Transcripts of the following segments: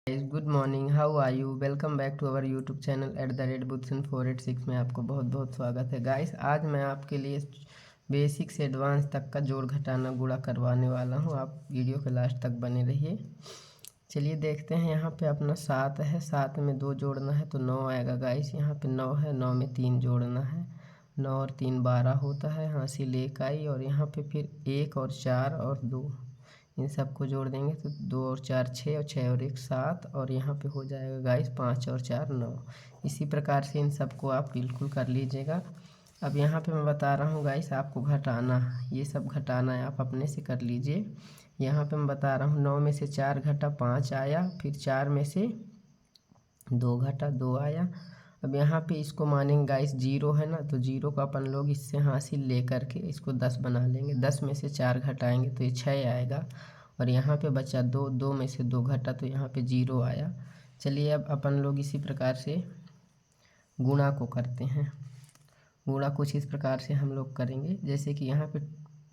Guys good morning, how are you. Welcome back to our YouTube channel @butzen486 में आपको बहुत बहुत स्वागत है। गाइस आज मैं आपके लिए बेसिक से एडवांस तक का जोड़ घटाना गुणा करवाने वाला हूं। आप वीडियो के लास्ट तक बने रहिए। चलिए देखते हैं। यहाँ पे अपना 7 है, 7 में 2 जोड़ना है तो 9 आएगा। गाइस यहाँ पे 9 है, 9 में 3 जोड़ना है। 9 और 3 12 होता है, हासिल 1 आई। और यहाँ पे फिर 1 और 4 और 2 इन सबको जोड़ देंगे तो 2 और 4 6 और 6 और 1 7। और यहाँ पे हो जाएगा गाइस 5 और 4 9। इसी प्रकार से इन सबको आप बिल्कुल कर लीजिएगा। अब यहाँ पे मैं बता रहा हूँ गाइस आपको घटाना, ये सब घटाना है, आप अपने से कर लीजिए। यहाँ पे मैं बता रहा हूँ 9 में से 4 घटा 5 आया, फिर 4 में से 2 घटा 2 आया। अब यहाँ पे इसको मानेंगे गाइस 0 है ना, तो 0 को अपन लोग इससे हासिल ले करके इसको 10 बना लेंगे। 10 में से 4 घटाएंगे तो ये 6 आएगा। और यहाँ पे बचा 2, 2 में से 2 घटा तो यहाँ पे 0 आया। चलिए अब अपन लोग इसी प्रकार से गुणा को करते हैं। गुणा कुछ इस प्रकार से हम लोग करेंगे, जैसे कि यहाँ पे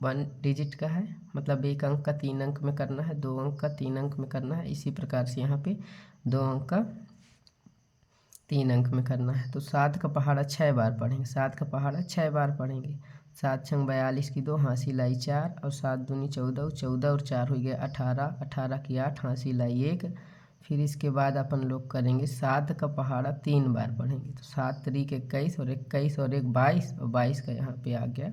1 डिजिट का है, मतलब 1 अंक का 3 अंक में करना है, 2 अंक का 3 अंक में करना है। इसी प्रकार से यहाँ पे 2 अंक का 3 अंक में करना है। तो 7 का पहाड़ा 6 बार पढ़ेंगे, 7 का पहाड़ा 6 बार पढ़ेंगे। 7 छंग 42 की 2 हासिल आई 4 और 7 दूनी 14, 14 और 4 हो गया 18, 18 की 8 हासिल आई 1। फिर इसके बाद अपन लोग करेंगे 7 का पहाड़ा 3 बार पढ़ेंगे, तो 7 तरीक 21 और 21 और 1 22 और 22 का यहाँ पे आ गया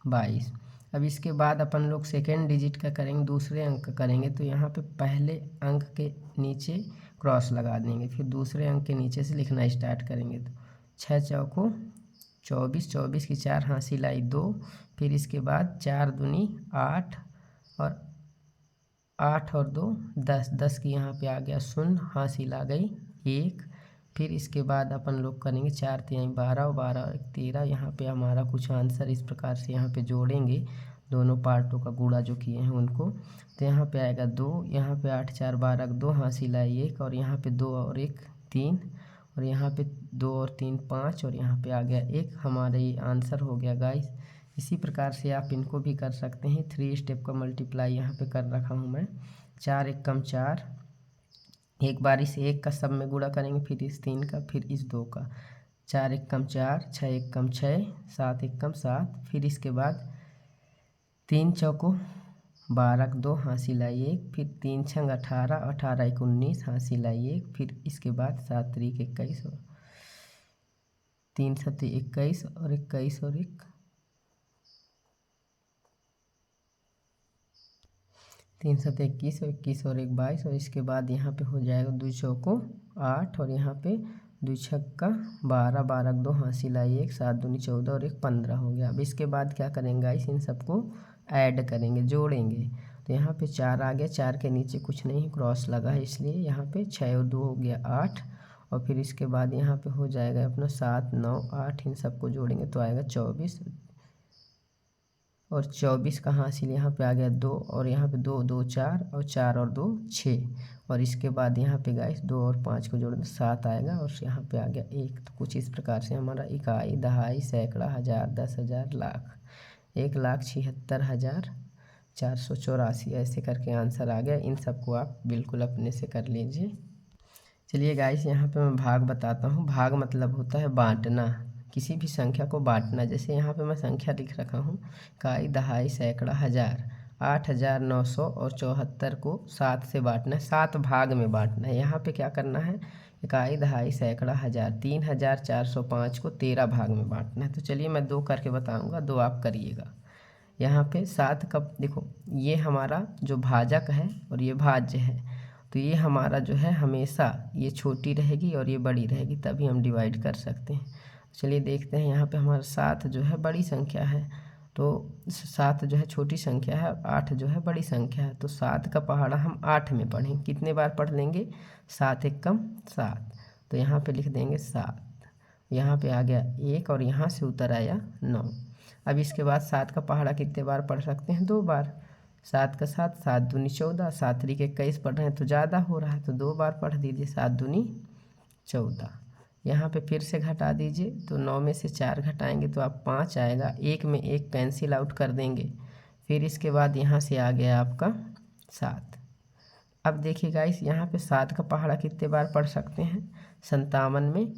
22। अब इसके बाद अपन लोग सेकेंड डिजिट का करेंगे, दूसरे अंक का करेंगे, तो यहाँ पे पहले अंक के नीचे क्रॉस लगा देंगे, फिर दूसरे अंक के नीचे से लिखना स्टार्ट करेंगे। तो 6 चौको 24, 24 की 4 हासिल आई 2। फिर इसके बाद 4 दूनी 8 और 8 और 2 10, 10 की यहाँ पे आ गया 0, हासिल आ गई 1। फिर इसके बाद अपन लोग करेंगे 4 तिहाई 12 और 12 और 1 13। यहाँ पे हमारा कुछ आंसर इस प्रकार से यहाँ पे जोड़ेंगे, दोनों पार्टों का गुणा जो किए हैं उनको। तो यहाँ पे आएगा 2, यहाँ पे 8 4 12 2 हासिल आई 1। और यहाँ पे 2 और 1 3 और यहाँ पे 2 और 3 5 और यहाँ पे आ गया 1। हमारा ये आंसर हो गया गाइस। इसी प्रकार से आप इनको भी कर सकते हैं। 3 स्टेप का मल्टीप्लाई यहाँ पे कर रखा हूँ मैं। 4 1 कम 4, एक बार इस 1 का सब में गुणा करेंगे, फिर इस 3 का, फिर इस 2 का। 4 1 कम 4, 6 1 कम 6, 7 1 कम 7। फिर इसके बाद 3 चौको 12 2 हासिल आई 1। फिर 3 छंग 18, 18 1 19 हासिल आई 1। फिर इसके बाद 7 तरीक 21 और 3 7 21 और 21 और 1 3 7 21 और 21 और 1 22। और इसके बाद यहाँ पे हो जाएगा 2 चौको 8 और यहाँ पे 2 छक्का 12, 12 2 हासिल आई 1, 7 दूनी 14 और 1 15 हो गया। अब इसके बाद क्या करेंगे गाइस, इन सबको ऐड करेंगे, जोड़ेंगे। तो यहाँ पे 4 आ गया, 4 के नीचे कुछ नहीं, क्रॉस लगा है, इसलिए यहाँ पे 6 और 2 हो गया 8। और फिर इसके बाद यहाँ पे हो जाएगा अपना 7 9 8, इन सबको जोड़ेंगे तो आएगा 24। और 24 का हासिल यहाँ पे आ गया 2 और यहाँ पे 2 2 4 और 4 और 2 6। और इसके बाद यहाँ पे गाइस 2 और 5 को जोड़ें तो 7 आएगा और यहाँ पे आ गया 1। तो कुछ इस प्रकार से हमारा इकाई दहाई सैकड़ा हज़ार 10,000 लाख 1,76,484 ऐसे करके आंसर आ गया। इन सबको आप बिल्कुल अपने से कर लीजिए। चलिए गाइस यहाँ पे मैं भाग बताता हूँ। भाग मतलब होता है बांटना, किसी भी संख्या को बांटना। जैसे यहाँ पे मैं संख्या लिख रखा हूँ, इकाई दहाई सैकड़ा हज़ार 8,974 को 7 से बांटना है, 7 भाग में बांटना है। यहाँ पे क्या करना है, इकाई दहाई सैकड़ा हज़ार 3,405 को 13 भाग में बांटना है। तो चलिए मैं 2 करके बताऊँगा, 2 आप करिएगा। यहाँ पे 7 का देखो, ये हमारा जो भाजक है और ये भाज्य है, तो ये हमारा जो है हमेशा ये छोटी रहेगी और ये बड़ी रहेगी, तभी हम डिवाइड कर सकते हैं। चलिए देखते हैं। यहाँ पे हमारा 7 जो है बड़ी संख्या है, तो 7 जो है छोटी संख्या है, 8 जो है बड़ी संख्या है। तो 7 का पहाड़ा हम 8 में पढ़ेंगे, कितने बार पढ़ लेंगे, 7 1 कम 7। तो यहाँ पे लिख देंगे 7, यहाँ पे आ गया 1 और यहाँ से उतर आया 9। अब इसके बाद 7 का पहाड़ा कितने बार पढ़ सकते हैं, 2 बार। 7 का 7, 7 दूनी 14, 7 तरीक 21 पढ़ रहे हैं तो ज़्यादा हो रहा है, तो 2 बार पढ़ दीजिए, 7 दूनी 14। यहाँ पे फिर से घटा दीजिए, तो 9 में से 4 घटाएंगे तो आप 5 आएगा, 1 में 1 कैंसिल आउट कर देंगे। फिर इसके बाद यहाँ से आ गया आपका 7। अब देखिए गाइस, यहाँ पे 7 का पहाड़ा कितने बार पढ़ सकते हैं 57 में,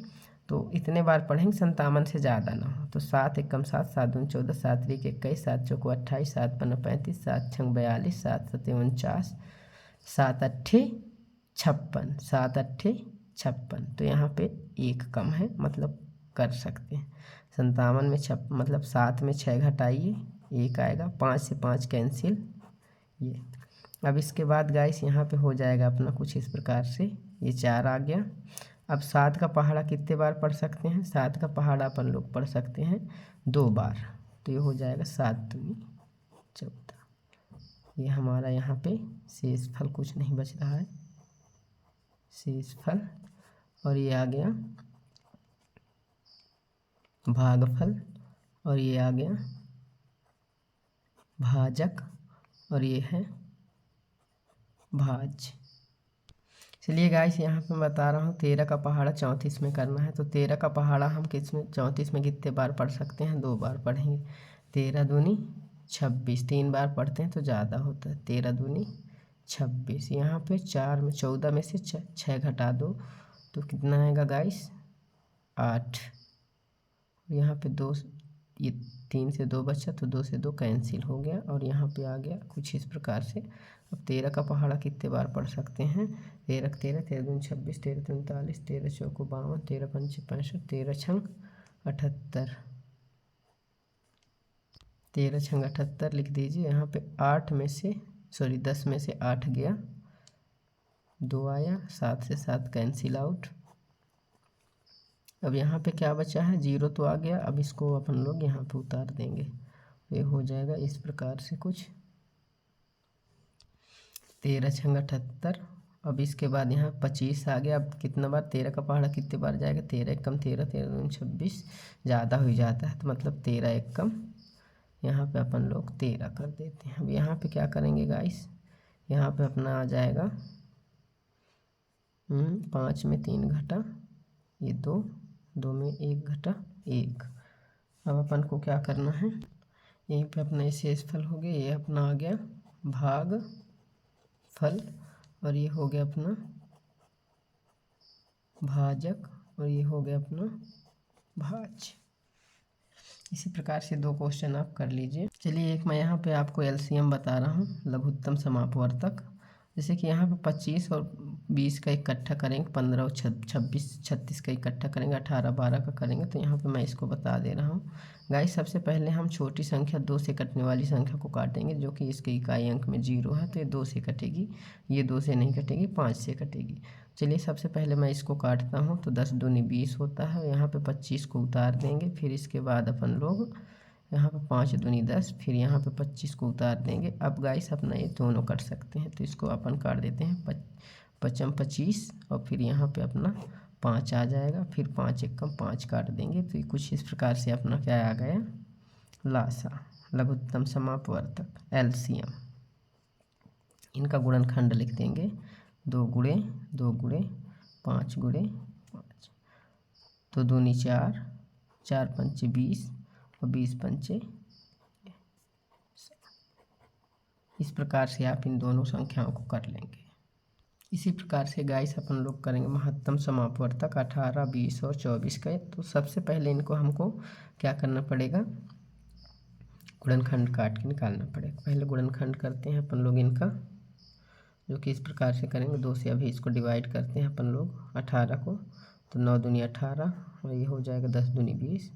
तो इतने बार पढ़ेंगे 57 से ज़्यादा ना हो। तो 7 एकम 7, 7 दूनी 14, 7 त्रिक 21, 7 चौको 28, 7 पन्ना 35, 7 छंग 42, 7 सत्ते 49, 7 अट्ठे 56, 7 अट्ठे 56। तो यहाँ पे एक कम है, मतलब कर सकते हैं। 57 में मतलब 7 में 6 घटाइए, एक आएगा, 5 से 5 कैंसिल। ये अब इसके बाद गाइस यहाँ पे हो जाएगा अपना कुछ इस प्रकार से, ये 4 आ गया। अब 7 का पहाड़ा कितने बार पढ़ सकते हैं? 7 का पहाड़ा अपन लोग पढ़ सकते हैं 2 बार। तो ये हो जाएगा 7 दूनी 14। ये हमारा यहाँ पे शेषफल कुछ नहीं बच रहा है, शेषफल। और ये आ गया भागफल, और ये आ गया भाजक, और ये है भाज। चलिए गाइस, यहाँ पे मैं बता रहा हूँ 13 का पहाड़ा 34 में करना है। तो 13 का पहाड़ा हम किस में 34 में कितने बार पढ़ सकते हैं? 2 बार पढ़ेंगे। 13 दूनी 26, 3 बार पढ़ते हैं तो ज़्यादा होता है। 13 दूनी 26, यहाँ पे 4 में 14 में से 6 घटा दो तो कितना आएगा गाइस? 8। यहाँ पे 2, ये 3 से 2 बचा तो 2 से 2 कैंसिल हो गया, और यहाँ पे आ गया कुछ इस प्रकार से। अब 13 का पहाड़ा कितने बार पढ़ सकते हैं? 13 13, 13 दूनी 26, 13 39, 13 चौको 52, 13 पंचे 65, 13 छंग 78, 13 छंग 78 लिख दीजिए। यहाँ पे 8 में से 10 में से 8 गया, 2 आया, 7 से 7 कैंसिल आउट। अब यहाँ पे क्या बचा है? 0 तो आ गया। अब इसको अपन लोग यहाँ पे उतार देंगे, ये हो जाएगा इस प्रकार से कुछ, 13 छंग 78। अब इसके बाद यहाँ 25 आ गया। अब कितना बार 13 का पहाड़ा कितने बार जाएगा? 13 एकम 13, 13 दूनी 26, ज़्यादा हो जाता है तो मतलब 13 एकम, यहाँ पे अपन लोग 13 कर देते हैं। अब यहाँ पे क्या करेंगे गाइस? यहाँ पे अपना आ जाएगा 5 में 3 घटा, ये 2, 2 में 1 घटा 1। अब अपन को क्या करना है? यहीं पे अपना ये शेषफल हो गया, ये अपना आ गया भाग फल, और ये हो गया अपना भाजक, और ये हो गया अपना भाज। इसी प्रकार से 2 क्वेश्चन आप कर लीजिए। चलिए, एक मैं यहाँ पे आपको एलसीएम बता रहा हूँ, लघुत्तम समापवर्तक। जैसे कि यहाँ पे 25 और 20 का इकट्ठा करेंगे, 15 और 26 36 का इकट्ठा करेंगे, 18 12 का करेंगे। तो यहाँ पे मैं इसको बता दे रहा हूँ गाइस। सबसे पहले हम छोटी संख्या 2 से कटने वाली संख्या को काटेंगे, जो कि इसके इकाई अंक में 0 है, तो ये 2 से कटेगी, ये 2 से नहीं कटेगी, 5 से कटेगी। चलिए, सबसे पहले मैं इसको काटता हूँ। तो 10 दूनी 20 होता है, यहाँ पे 25 को उतार देंगे। फिर इसके बाद अपन लोग यहाँ पे 5 दूनी 10, फिर यहाँ पे 25 को उतार देंगे। अब गाइस अपना ये दोनों कर सकते हैं, तो इसको अपन काट देते हैं, 5 25, और फिर यहाँ पे अपना 5 आ जाएगा, फिर 5 एकम 5 काट देंगे। तो ये कुछ इस प्रकार से अपना क्या आ गया? लासा, लघुत्तम समापवर्तक, एलसीएम। इनका गुणनखंड लिख देंगे, 2 गुणे 2 गुणे 5 गुणे 5, तो दूनी 4, 4 पंचे 20, और 20 पंचे। इस प्रकार से आप इन दोनों संख्याओं को कर लेंगे। इसी प्रकार से गाइस अपन लोग करेंगे महत्तम समापवर्तक 18, 20 और 24 का। तो सबसे पहले इनको हमको क्या करना पड़ेगा? गुणनखंड काट के निकालना पड़ेगा। पहले गुणनखंड करते हैं अपन लोग इनका, जो कि इस प्रकार से करेंगे। 2 से अभी इसको डिवाइड करते हैं अपन लोग 18 को, तो 9 दूनी 18, और ये हो जाएगा 10 दूनी 20,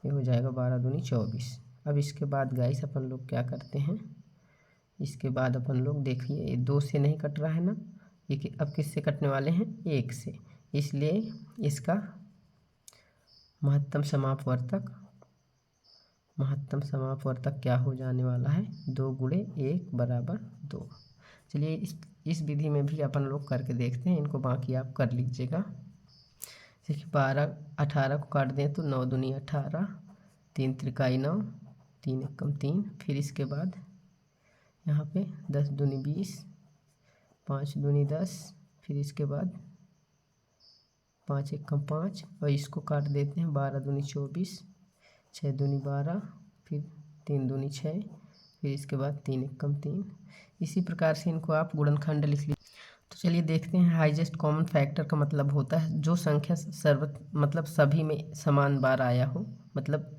ये हो जाएगा 12 दूनी 24। अब इसके बाद गाइस अपन लोग क्या करते हैं? इसके बाद अपन लोग देखिए, ये 2 से नहीं कट रहा है ना, ये अब किससे कटने वाले हैं? 1 से। इसलिए इसका महत्तम समापवर्तक क्या हो जाने वाला है? 2 गुणे 1 बराबर 2। चलिए, इस विधि में भी अपन लोग करके देखते हैं, इनको बाकी आप कर लीजिएगा। देखिए, 12 18 को काट दें तो 9 दूनी 18, 3 त्रिकाई 9, 3 एकम 3, फिर इसके बाद यहाँ पे 10 दूनी 20, 5 दूनी 10, फिर इसके बाद 5 एकम 5, और इसको काट देते हैं 12 दूनी 24, 6 दूनी 12, फिर 3 दूनी 6, फिर इसके बाद 3 एकम 3। इसी प्रकार से इनको आप गुणनखंड लिख लीजिए। चलिए देखते हैं। हाईएस्ट कॉमन फैक्टर का मतलब होता है जो संख्या मतलब सभी में समान बार आया हो, मतलब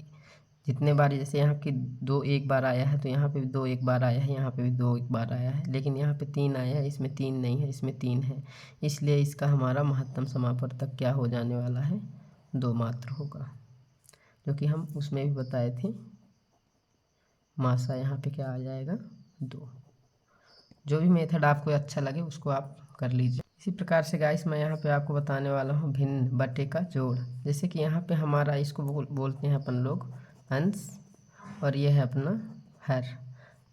जितने बार, जैसे यहाँ की 2 एक बार आया है तो यहाँ पे भी 2 एक बार आया है, यहाँ पे भी 2 एक बार आया है, लेकिन यहाँ पे 3 आया है, इसमें 3 नहीं है, इसमें 3 है। इसलिए इसका हमारा महत्तम समापवर्तक क्या हो जाने वाला है, 2 मात्र होगा, जो कि हम उसमें भी बताए थे। मासा यहाँ पे क्या आ जाएगा, 2। जो भी मेथड आपको अच्छा लगे उसको आप कर लीजिए। इसी प्रकार से गाइस मैं यहाँ पे आपको बताने वाला हूँ भिन्न बटे का जोड़। जैसे कि यहाँ पे हमारा इसको बोलते हैं अपन लोग अंश, और ये है अपना हर।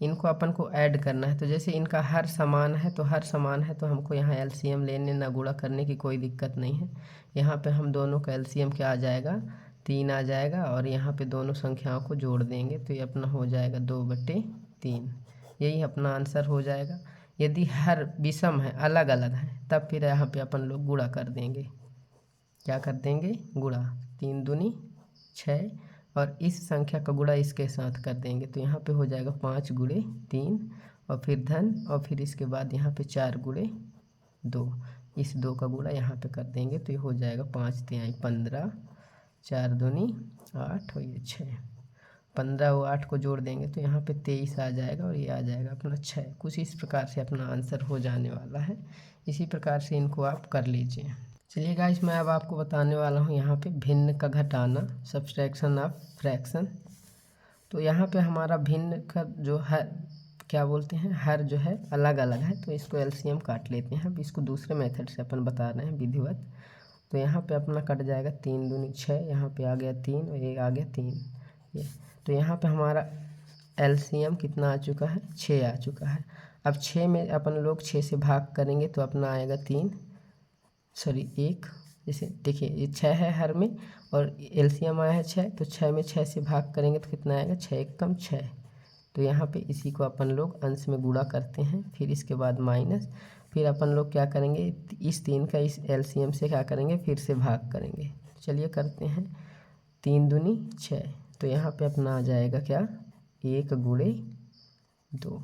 इनको अपन को ऐड करना है, तो जैसे इनका हर समान है तो हर समान है तो हमको यहाँ एलसीएम लेने ना गुणा करने की कोई दिक्कत नहीं है। यहाँ पे हम दोनों का एलसीएम क्या आ जाएगा, 3 आ जाएगा, और यहाँ पे दोनों संख्याओं को जोड़ देंगे तो ये अपना हो जाएगा 2/3। यही अपना आंसर हो जाएगा। यदि हर विषम है, अलग अलग है, तब फिर यहाँ पे अपन लोग गुणा कर देंगे। क्या कर देंगे, गुणा। 3 दूनी 6, और इस संख्या का गुणा इसके साथ कर देंगे तो यहाँ पे हो जाएगा 5 × 3, और फिर धन, और फिर इसके बाद यहाँ पे 4 × 2। इस 2 का गुणा यहाँ पे कर देंगे तो ये हो जाएगा 5 × 3 = 15, 4 दूनी 8 और ये 6। 15 और 8 को जोड़ देंगे तो यहाँ पे 23 आ जाएगा, और ये आ जाएगा अपना 6। कुछ इस प्रकार से अपना आंसर हो जाने वाला है। इसी प्रकार से इनको आप कर लीजिए। चलिए गाइस मैं अब आपको बताने वाला हूँ यहाँ पे भिन्न का घटाना, सब्सट्रैक्शन ऑफ फ्रैक्शन। तो यहाँ पे हमारा भिन्न का जो है क्या बोलते हैं, हर जो है अलग अलग है, तो इसको एलसीएम काट लेते हैं। अब इसको दूसरे मेथड से अपन बता रहे हैं विधिवत। तो यहाँ पे अपना कट जाएगा 3 दूनी 6, यहाँ पे आ गया 3 और ये आ गया 3। ये तो यहाँ पे हमारा एलसीएम कितना आ चुका है, 6 आ चुका है। अब 6 में अपन लोग 6 से भाग करेंगे तो अपना आएगा 1। जैसे देखिए ये 6 है हर में, और एलसीएम आया है 6, तो 6 में 6 से भाग करेंगे तो कितना आएगा, 6 × 6। तो यहाँ पे इसी को अपन लोग अंश में गुणा करते हैं, फिर इसके बाद माइनस, फिर अपन लोग क्या करेंगे, इस 3 का इस एलसीएम से क्या करेंगे, फिर से भाग करेंगे। चलिए करते हैं। 3 दूनी 6, तो यहाँ पे अपना आ जाएगा क्या, 1 × 2।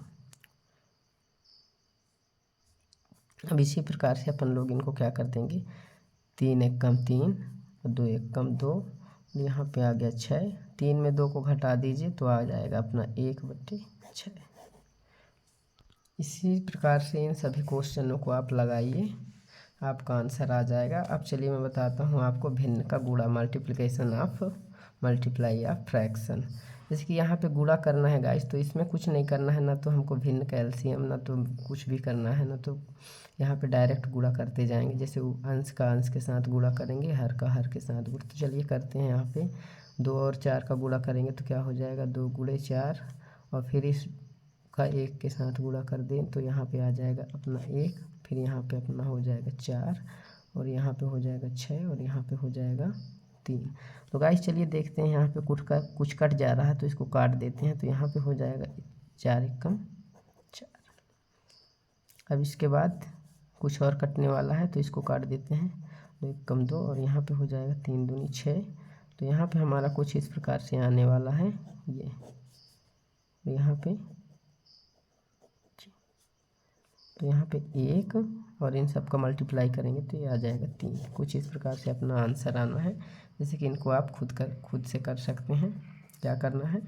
अब इसी प्रकार से अपन लोग इनको क्या कर देंगे, 3 × 1 = 3 और 2 × 1 = 2। यहाँ पे आ गया 6। 3 में 2 को घटा दीजिए तो आ जाएगा अपना 1/6। इसी प्रकार से इन सभी क्वेश्चनों को आप लगाइए, आपका आंसर आ जाएगा। अब चलिए मैं बताता हूँ आपको भिन्न का गुणा, मल्टीप्लाई ऑफ फ्रैक्शन। जैसे कि यहाँ पे गुणा करना है गाइस, तो इसमें कुछ नहीं करना है, ना तो हमको भिन्न का एलसीएम, ना तो कुछ भी करना है, ना तो यहाँ पे डायरेक्ट गुणा करते जाएंगे। जैसे अंश का अंश के साथ गुणा करेंगे, हर का हर के साथ गुणा। तो चलिए करते हैं। यहाँ पे 2 और 4 का गुणा करेंगे तो क्या हो जाएगा, 2 × 4, और फिर इस का 1 के साथ गुणा कर दें तो यहाँ पे आ जाएगा अपना 1, फिर यहाँ पे अपना हो जाएगा 4, और यहाँ पे हो जाएगा 6, और यहाँ पे हो जाएगा 3। तो गाइस चलिए देखते हैं, यहाँ पे कुछ कट जा रहा है तो इसको काट देते हैं। तो यहाँ पे हो जाएगा 4 × 4। अब इसके बाद कुछ और कटने वाला है तो इसको काट देते हैं। 2 × 1 = 2, और यहाँ पे हो जाएगा 3 दूनी 6। तो यहाँ पे हमारा कुछ इस प्रकार से आने वाला है ये, यहाँ पे, तो यहाँ पे 1, और इन सब का मल्टीप्लाई करेंगे तो ये आ जाएगा 3। कुछ इस प्रकार से अपना आंसर आना है। जैसे कि इनको आप खुद से कर सकते हैं। क्या करना है,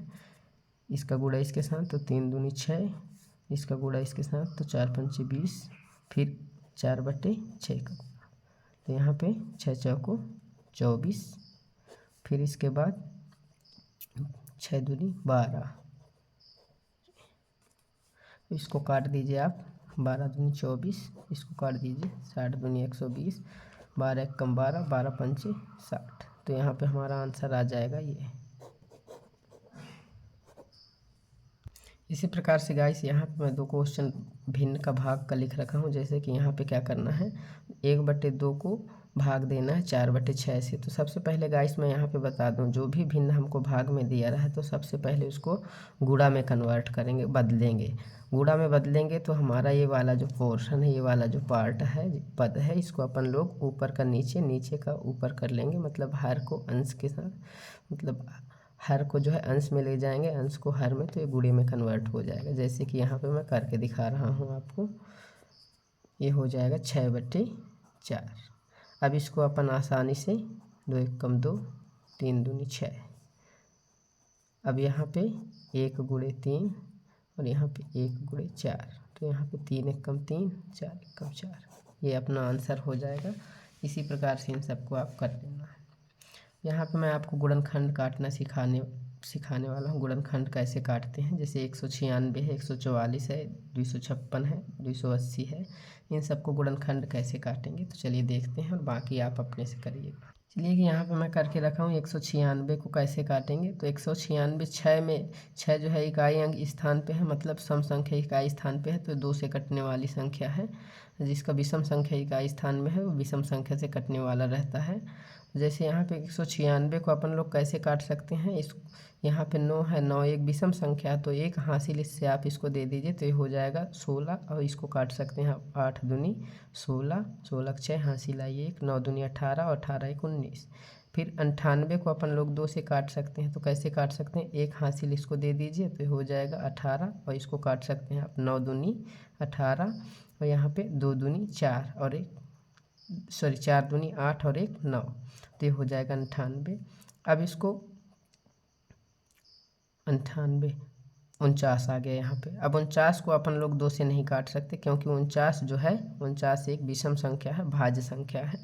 इसका गुणा इसके साथ तो 3 दूनी 6, इसका गुणा इसके साथ तो 4 × 5 = 20, फिर 4/6 का गुणा, तो यहाँ पे 6 × 4 = 24, फिर इसके बाद 6 दूनी 12। इसको काट दीजिए आप, 12 दूनी 24, इसको काट दीजिए, 60 दूनी 120, 12 × 1 = 12, 12 × 5 = 60। तो यहाँ पे हमारा आंसर आ जाएगा ये। इसी प्रकार से गाइस यहाँ पे मैं 2 क्वेश्चन भिन्न का भाग का लिख रखा हूँ। जैसे कि यहाँ पे क्या करना है, 1/2 को भाग देना है 4/6 से। तो सबसे पहले गाइस मैं यहाँ पे बता दूँ, जो भी भिन्न हमको भाग में दिया रहा है तो सबसे पहले उसको गुणा में कन्वर्ट करेंगे, बदलेंगे। गुणा में बदलेंगे तो हमारा ये वाला जो पोर्शन है, ये वाला जो पार्ट है, पद है, इसको अपन लोग ऊपर का नीचे, नीचे का ऊपर कर लेंगे। मतलब हर को अंश के साथ, मतलब हर को जो है अंश में ले जाएंगे, अंश को हर में, तो ये गुणे में कन्वर्ट हो जाएगा। जैसे कि यहाँ पे मैं करके दिखा रहा हूँ आपको। ये हो जाएगा 6/4। अब इसको अपन आसानी से 2 1 कम 2, 3 दूनी 6। अब यहाँ पे 1 गुणे 3 और यहाँ पे 1 गुणे 4, तो यहाँ पे 3 1 कम 3, 4 1 कम 4, ये अपना आंसर हो जाएगा। इसी प्रकार से इन सबको आप कर लेना। यहाँ पे मैं आपको गुणनखंड काटना सिखाने वाला हूँ। गुणनखंड कैसे काटते हैं, जैसे 196 है, 144 है, 256 है, 280 है, इन सबको गुणनखंड कैसे काटेंगे तो चलिए देखते हैं, और बाकी आप अपने से करिएगा। चलिए कि यहाँ पे मैं करके रखा हूँ 196 को कैसे काटेंगे। तो 196 6 में 6 जो है इकाई अंक स्थान पे है, मतलब सम संख्या इकाई स्थान पे है, तो 2 से कटने वाली संख्या है। जिसका विषम संख्या इकाई स्थान में है वो विषम संख्या से कटने वाला रहता है। जैसे यहाँ पे 196 को अपन लोग कैसे काट सकते हैं, इस यहाँ पे 9 है, 9 एक विषम संख्या है, तो एक हासिल इससे आप इसको दे दीजिए तो ये हो जाएगा 16, और इसको काट सकते हैं आप 8 दूनी 16, 16 6 हासिल आई 1, 9 दूनी 18 और 18 1 19। फिर 98 को अपन लोग 2 से काट सकते हैं, तो कैसे काट सकते हैं, एक हासिल इसको दे दीजिए तो हो जाएगा 18, और इसको काट सकते हैं आप 9 दूनी 18, और यहाँ पे 2 दूनी 4 और 4 दूनी 8 और 1 9, तो ये हो जाएगा 98। अब इसको 98 49 आ गया यहाँ पे। अब 49 को अपन लोग 2 से नहीं काट सकते, क्योंकि 49 जो है 49 एक विषम संख्या है, भाज्य संख्या है,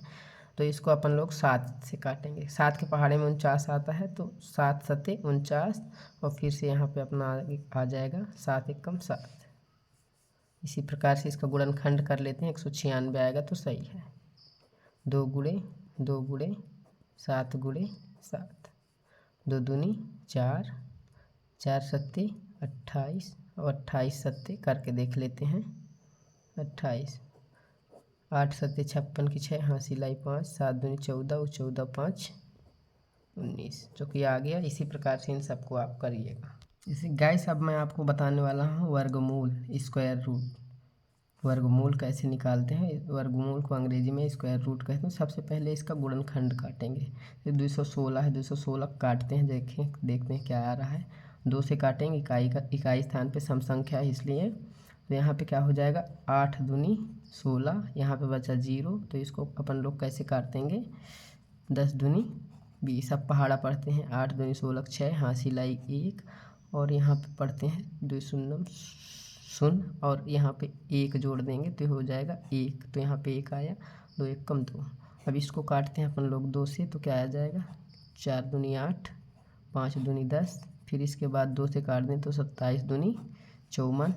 तो इसको अपन लोग 7 से काटेंगे। 7 के पहाड़े में 49 आता है, तो 7 7 49, और फिर से यहाँ पे अपना आ जाएगा 7 1 कम 7। इसी प्रकार से इसका गुणनखंड कर लेते हैं, 196 आएगा तो सही है। 2 गुणे 2 गुणे 7 गुणे 7, 2 दूनी 4, 4 7 28, और 28 7 करके देख लेते हैं। 28, 8 7 56 की 6 हासिल आई 5, 7 दूनी 14 और 14 5 19, जो कि आ गया। इसी प्रकार से इन सबको आप करिएगा। जैसे गाइस अब मैं आपको बताने वाला हूँ वर्गमूल, स्क्वायर रूट। वर्गमूल कैसे निकालते हैं, वर्गमूल को अंग्रेजी में स्क्वायर रूट कहते हैं। सबसे पहले इसका गुणनखंड काटेंगे। तो 216 है, 216 काटते हैं, देखते हैं क्या आ रहा है। 2 से काटेंगे, इकाई स्थान पे सम संख्या है इसलिए। तो यहाँ पे क्या हो जाएगा 8 दूनी 16, यहाँ पे बचा 0, तो इसको अपन लोग कैसे काट देंगे 10 दूनी 20। अब पहाड़ा पढ़ते हैं, 8 दूनी 16 6 हासिल आई 1, और यहाँ पे पढ़ते हैं 2 शून्य 0, और यहाँ पे 1 जोड़ देंगे तो हो जाएगा 1, तो यहाँ पे 1 आया। 2 1 कम 2। अब इसको काटते हैं अपन लोग 2 से, तो क्या आ जाएगा 4 दूनी 8, 5 दूनी 10, फिर इसके बाद 2 से काट दें तो 27 दूनी 54,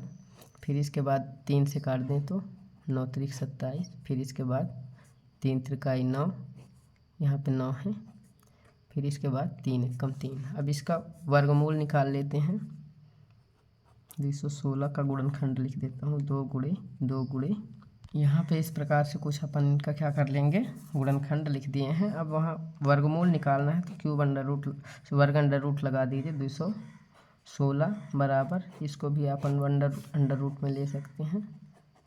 फिर इसके बाद 3 से काट दें तो 9 त्रिक 27, फिर इसके बाद 3 त्रिकाई 9, यहाँ पे 9 है, फिर इसके बाद 3 1 कम 3। अब इसका वर्गमूल निकाल लेते हैं। 216 का गुणनखंड लिख देता हूँ, 2 गुणे 2 गुणे, यहाँ पे इस प्रकार से कुछ अपन इनका क्या कर लेंगे, गुणनखंड लिख दिए हैं। अब वहाँ वर्गमूल निकालना है, तो क्यूब अंडर रूट वर्ग अंडर रूट लगा दीजिए। 216 बराबर, इसको भी अपन अंडर रूट में ले सकते हैं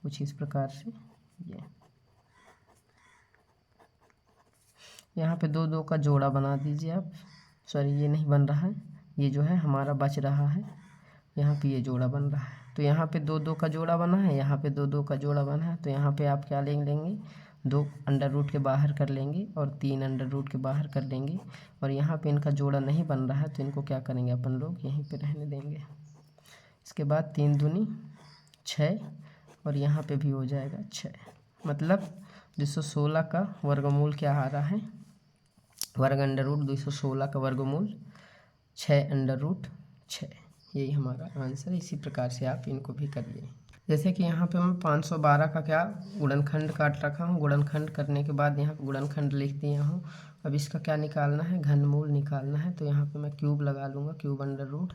कुछ इस प्रकार से। ये यहाँ पे 2 2 का जोड़ा बना दीजिए आप। सॉरी, ये नहीं बन रहा है, ये जो है हमारा बच रहा है, यहाँ पे ये जोड़ा बन रहा है। तो यहाँ पे 2 2 का जोड़ा बना है, यहाँ पे 2 2 का जोड़ा बना है, तो यहाँ पे आप क्या लेंगे 2 अंडर रूट के बाहर कर लेंगे और 3 अंडर रूट के बाहर कर लेंगे, और यहाँ पे इनका जोड़ा नहीं बन रहा है, तो इनको क्या करेंगे अपन लोग यहीं पे रहने देंगे। इसके बाद 3 दूनी 6, और यहाँ पे भी हो जाएगा 6। मतलब 216 का वर्गमूल क्या आ रहा है, वर्ग अंडर रूट 216 का वर्गमूल 6 अंडर रूट 6, यही हमारा आंसर। इसी प्रकार से आप इनको भी करिए। जैसे कि यहाँ पे मैं 512 का क्या गुणनखंड काट रखा हूँ। गुणनखंड करने के बाद यहाँ पे गुणनखंड लिख दिया हूँ। अब इसका क्या निकालना है, घनमूल निकालना है, तो यहाँ पे मैं क्यूब लगा लूँगा, क्यूब अंडर रूट।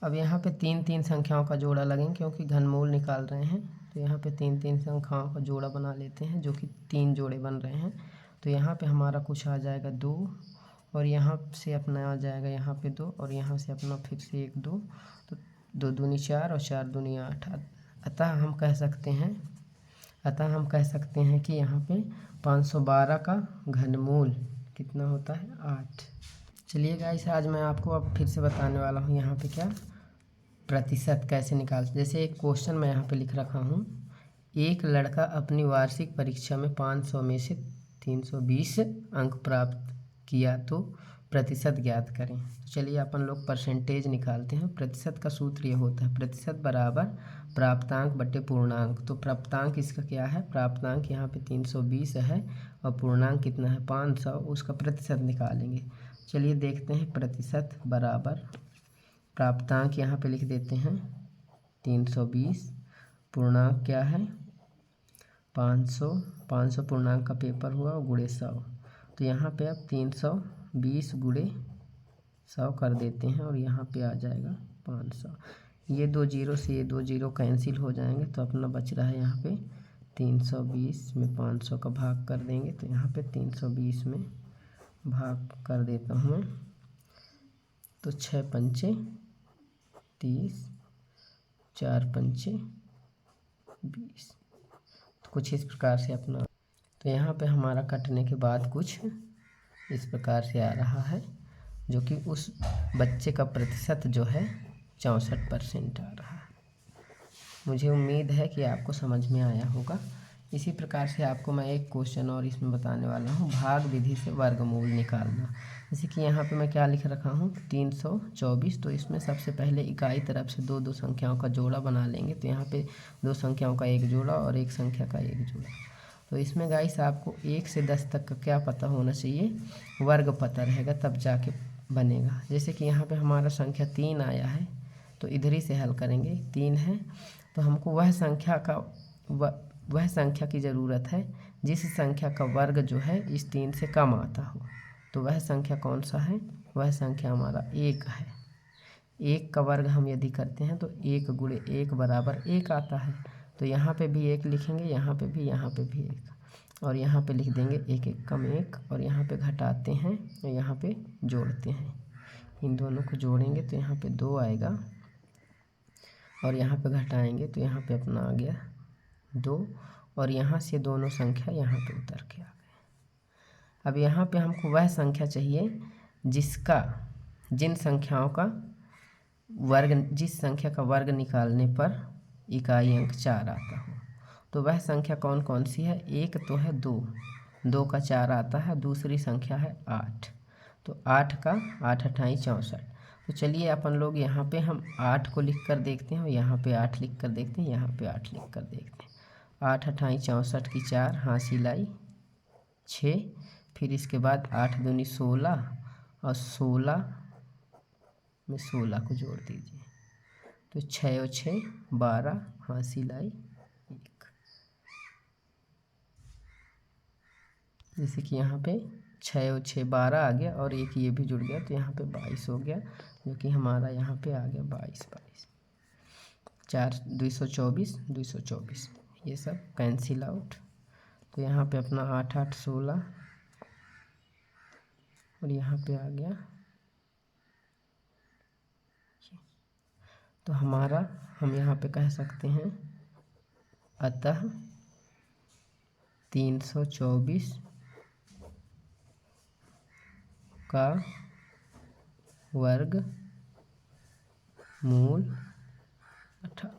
अब यहाँ पे 3 3 संख्याओं का जोड़ा लगेंगे, क्योंकि घनमूल निकाल रहे हैं, तो यहाँ पे 3 3 संख्याओं का जोड़ा बना लेते हैं, जो कि 3 जोड़े बन रहे हैं। तो यहाँ पे हमारा कुछ आ जाएगा 2, और यहाँ से अपना आ जाएगा यहाँ पे 2, और यहाँ से अपना फिर से 1 2, तो 2 दूनी 4 और 4 दूनी 8। अतः हम कह सकते हैं कि यहाँ पे 512 का घनमूल कितना होता है 8। चलिए गाइस, आज मैं आपको अब फिर से बताने वाला हूँ यहाँ पे क्या प्रतिशत कैसे निकालते। जैसे एक क्वेश्चन मैं यहाँ पे लिख रखा हूँ, एक लड़का अपनी वार्षिक परीक्षा में 500 में से 320 अंक प्राप्त किया तो प्रतिशत ज्ञात करें। तो चलिए अपन लोग परसेंटेज निकालते हैं। प्रतिशत का सूत्र ये होता है प्रतिशत बराबर प्राप्तांक बटे पूर्णांक। तो प्राप्तांक इसका क्या है, प्राप्तांक यहाँ पे 320 है और पूर्णांक कितना है 500, उसका प्रतिशत निकालेंगे। चलिए देखते हैं प्रतिशत बराबर प्राप्तांक यहाँ पे लिख देते हैं 320, पूर्णांक क्या है 500, 500 पूर्णांक का पेपर हुआ और गुणे 100। तो यहाँ पे अब 320 गुणे 100 कर देते हैं और यहाँ पे आ जाएगा 500। ये 2 जीरो से ये 2 जीरो कैंसिल हो जाएंगे तो अपना बच रहा है यहाँ पे 320 में 500 का भाग कर देंगे। तो यहाँ पे 320 में भाग कर देता हूँ मैं, तो 6 पंचे 30, 4 पंचे 20। तो कुछ इस प्रकार से अपना, तो यहाँ पे हमारा कटने के बाद कुछ इस प्रकार से आ रहा है, जो कि उस बच्चे का प्रतिशत जो है 64% आ रहा है। मुझे उम्मीद है कि आपको समझ में आया होगा। इसी प्रकार से आपको मैं एक क्वेश्चन और इसमें बताने वाला हूँ, भाग विधि से वर्गमूल निकालना। जैसे कि यहाँ पे मैं क्या लिख रखा हूँ 324। तो इसमें सबसे पहले इकाई तरफ से दो संख्याओं का जोड़ा बना लेंगे। तो यहाँ पे 2 संख्याओं का एक जोड़ा और एक संख्या का एक जोड़ा। तो इसमें गाइस आपको 1 से 10 तक का क्या पता होना चाहिए, वर्ग पता रहेगा, तब जाके बनेगा। जैसे कि यहाँ पे हमारा संख्या 3 आया है तो इधर ही से हल करेंगे। 3 है तो हमको वह संख्या की ज़रूरत है जिस संख्या का वर्ग जो है इस 3 से कम आता हो। तो वह संख्या कौन सा है, वह संख्या हमारा 1 है। 1 का वर्ग हम यदि करते हैं तो 1 गुणे 1 बराबर 1 आता है। तो यहाँ पे भी 1 लिखेंगे, यहाँ पे भी 1 और यहाँ पे लिख देंगे 1 1 कम 1 और यहाँ पे घटाते हैं और यहाँ पे जोड़ते हैं। इन दोनों को जोड़ेंगे तो यहाँ पे 2 आएगा और यहाँ पे घटाएंगे तो यहाँ पे अपना आ गया 2 और यहाँ से दोनों संख्या यहाँ पे उतर के आ गए। अब यहाँ पे हमको वह संख्या चाहिए जिस संख्या का वर्ग निकालने पर इकाई अंक 4 आता हो। तो वह संख्या कौन कौन सी है, एक तो है 2 का 4 आता है, दूसरी संख्या है 8। तो 8 का 8 अट्ठाई 64। तो चलिए अपन लोग यहाँ पे हम 8 को लिख कर देखते हैं और यहाँ पे 8 लिख कर देखते हैं, यहाँ पे 8 लिख कर देखते हैं। 8 अट्ठाई 64 की 4 हासिल आई 6, फिर इसके बाद 8 दूनी 16 और 16 में 16 को जोड़ दीजिए तो 6 और 6 12 हासिल आई 1। जैसे कि यहाँ पे 6 और 6 12 आ गया और एक ये भी जुड़ गया तो यहाँ पे 22 हो गया, जो कि हमारा यहाँ पे आ गया 22 4 224 ये सब कैंसिल आउट। तो यहाँ पे अपना 8 8 16 और यहाँ पे आ गया। तो हमारा हम यहाँ पे कह सकते हैं अतः 324 का वर्ग मूल 18।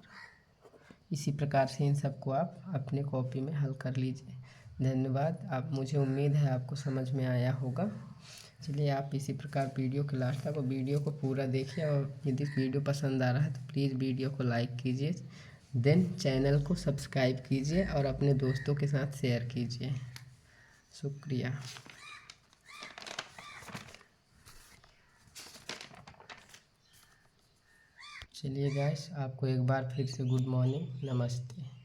इसी प्रकार से इन सबको आप अपने कॉपी में हल कर लीजिए। धन्यवाद। आप, मुझे उम्मीद है आपको समझ में आया होगा। चलिए आप इसी प्रकार वीडियो के लास्ट तक वीडियो को पूरा देखिए और यदि वीडियो पसंद आ रहा है तो प्लीज़ वीडियो को लाइक कीजिए, देन चैनल को सब्सक्राइब कीजिए और अपने दोस्तों के साथ शेयर कीजिए। शुक्रिया। चलिए गाइस, आपको एक बार फिर से गुड मॉर्निंग, नमस्ते।